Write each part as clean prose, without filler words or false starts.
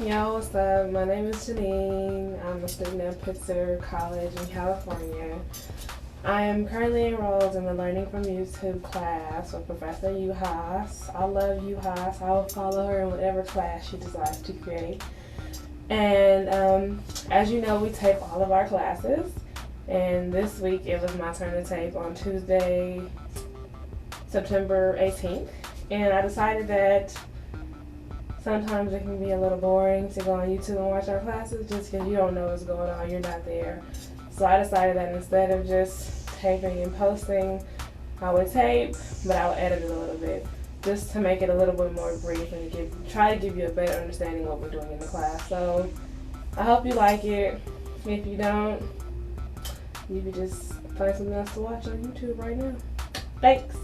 Yo, what's up? My name is Janine. I'm a student at Pitzer College in California. I am currently enrolled in the Learning from YouTube class with Professor Uhas. I love Uhas. I will follow her in whatever class she decides to create. And as you know, we tape all of our classes. And this week it was my turn to tape on Tuesday, September 18th. And I decided that sometimes it can be a little boring to go on YouTube and watch our classes just because you don't know what's going on, you're not there. So I decided that instead of just taping and posting, I would tape, but I would edit it a little bit just to make it a little bit more brief and try to give you a better understanding of what we're doing in the class. So I hope you like it. If you don't, you can just find something else to watch on YouTube right now. Thanks.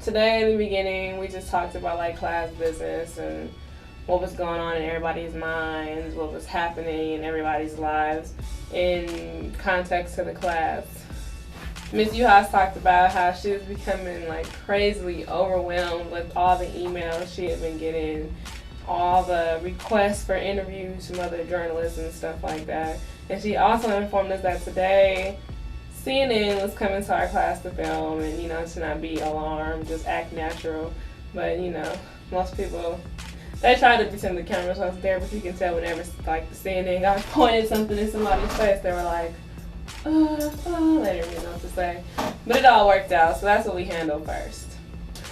Today, in the beginning, we just talked about like class business and what was going on in everybody's minds, what was happening in everybody's lives in context to the class. Ms. Uhas talked about how she was becoming like crazily overwhelmed with all the emails she had been getting, all the requests for interviews from other journalists and stuff like that. And she also informed us that today CNN was coming to our class to film and, to not be alarmed, just act natural. But, most people, they try to pretend the cameras wasn't there, but you can tell whenever, like, the CNN guy pointed something in somebody's face, they were like, they didn't really know what to say. But it all worked out, so that's what we handled first.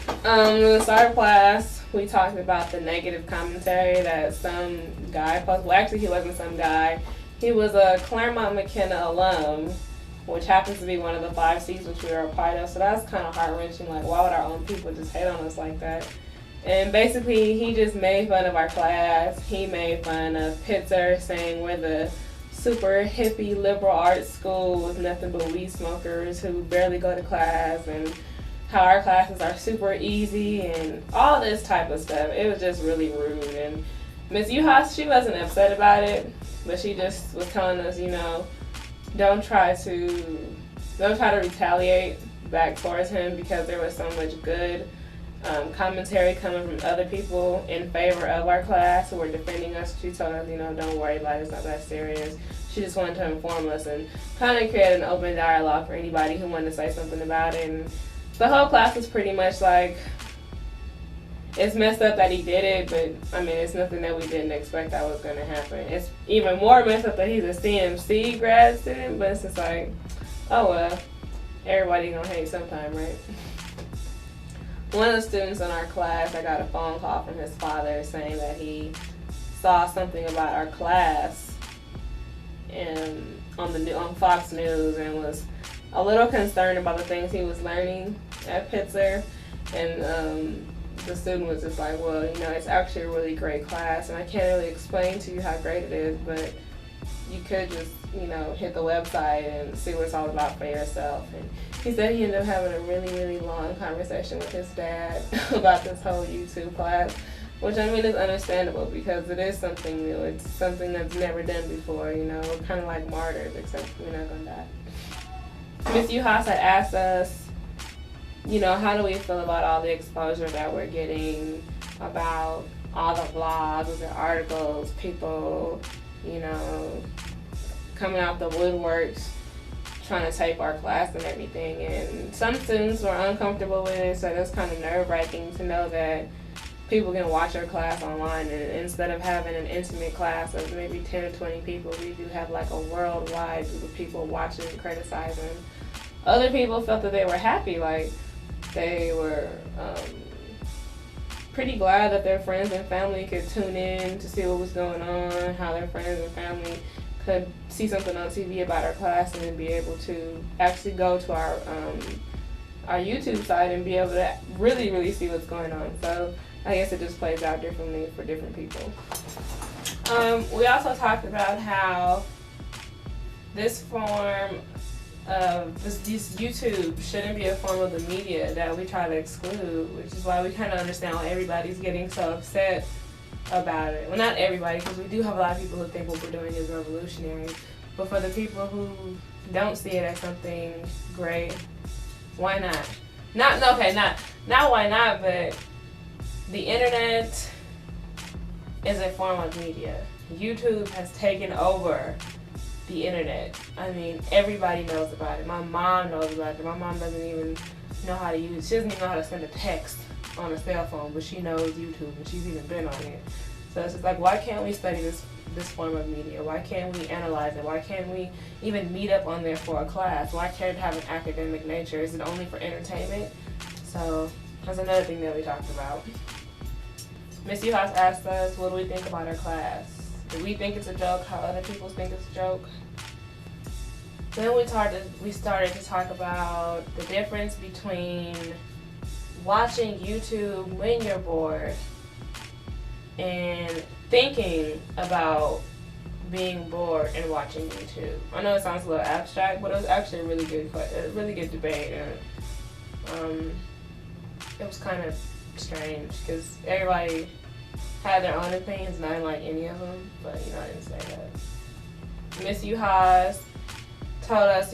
In the start of class, we talked about the negative commentary that some guy posted. Well, actually, he wasn't some guy. He was a Claremont McKenna alum, which happens to be one of the 5 C's which we are a part of. So that's kind of heart-wrenching. Like, why would our own people just hate on us like that? And basically, he just made fun of our class. He made fun of Pitzer, saying we're the super hippie liberal arts school with nothing but weed smokers who barely go to class, and how our classes are super easy and all this type of stuff. It was just really rude. And Ms. Uhas, she wasn't upset about it, but she just was telling us, don't try to retaliate back towards him because there was so much good commentary coming from other people in favor of our class who were defending us. She told us, don't worry about it, it's not that serious. She just wanted to inform us and kind of create an open dialogue for anybody who wanted to say something about it. And the whole class was pretty much like, it's messed up that he did it, but it's nothing that we didn't expect that was going to happen. It's even more messed up that he's a CMC grad student, but it's just like, oh well, everybody gonna hate sometime, right? One of the students in our class, I got a phone call from his father saying that he saw something about our class on Fox News and was a little concerned about the things he was learning at Pitzer. And the student was just like, well, it's actually a really great class, and I can't really explain to you how great it is, but you could just, hit the website and see what it's all about for yourself. And he said he ended up having a really, really long conversation with his dad about this whole YouTube class, which is understandable because it is something new. It's something that's never done before, we're kind of like martyrs, except we're not going to die. Ms. Uhas had asked us, how do we feel about all the exposure that we're getting about all the vlogs and articles, people, coming out the woodworks, trying to tape our class and everything. And some students were uncomfortable with it, so that's kind of nerve-wracking to know that people can watch our class online, and instead of having an intimate class of maybe 10 or 20 people, we do have like a worldwide group of people watching and criticizing. Other people felt that they were happy, like they were pretty glad that their friends and family could tune in to see what was going on, how their friends and family could see something on TV about our class and then be able to actually go to our YouTube site and be able to really, really see what's going on. So I guess it just plays out differently for different people. We also talked about how this form this YouTube shouldn't be a form of the media that we try to exclude, which is why we kind of understand why everybody's getting so upset about it. Well, not everybody, because we do have a lot of people who think what we're doing is revolutionary. But for the people who don't see it as something great, why not? Not why not, but the internet is a form of media. YouTube has taken over the internet. I mean, everybody knows about it. My mom knows about it. My mom doesn't even know how to use, she doesn't even know how to send a text on a cell phone, but she knows YouTube and she's even been on it. So it's just like, why can't we study this form of media? Why can't we analyze it? Why can't we even meet up on there for a class? Why can't it have an academic nature? Is it only for entertainment? So that's another thing that we talked about. Miss Uhas asked us, what do we think about our class? Do we think it's a joke? How other people think it's a joke? Then we started to talk about the difference between watching YouTube when you're bored and thinking about being bored and watching YouTube. I know it sounds a little abstract, but it was actually a really good debate, and it was kind of strange because everybody had their own opinions, and I didn't like any of them, but I didn't say that. Miss Uhas told us,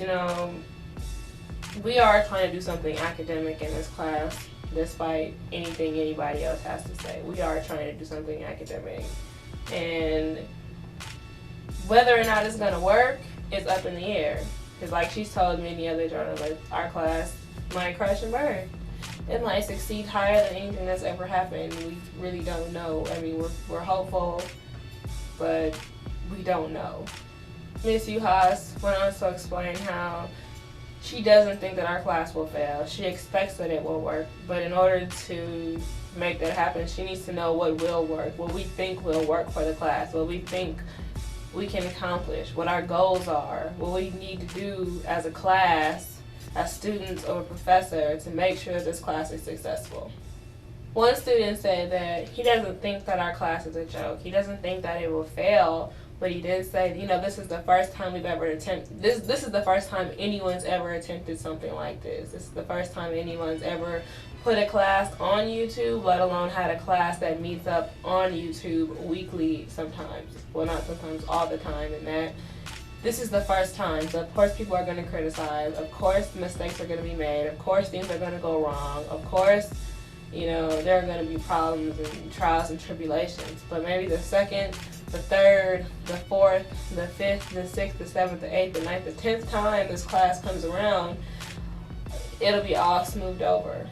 we are trying to do something academic in this class, despite anything anybody else has to say. We are trying to do something academic, and whether or not it's gonna work is up in the air. Because like she's told many other journalists, our class might crash and burn. It might succeed higher than anything that's ever happened. We really don't know. I mean, we're hopeful, but we don't know. Miss Uhas went on to explain how she doesn't think that our class will fail. She expects that it will work, but in order to make that happen, she needs to know what will work, what we think will work for the class, what we think we can accomplish, what our goals are, what we need to do as a class, as students or a professor, to make sure this class is successful. One student said that he doesn't think that our class is a joke. He doesn't think that it will fail, but he did say, this is the first time we've ever attempted, this is the first time anyone's ever attempted something like this. This is the first time anyone's ever put a class on YouTube, let alone had a class that meets up on YouTube weekly sometimes. Well, not sometimes, all the time, and that this is the first time. So of course people are going to criticize. Of course mistakes are going to be made. Of course things are going to go wrong. Of course, there are going to be problems and trials and tribulations. But maybe the second, the third, the fourth, the fifth, the sixth, the seventh, the eighth, the ninth, the 10th time this class comes around, it'll be all smoothed over.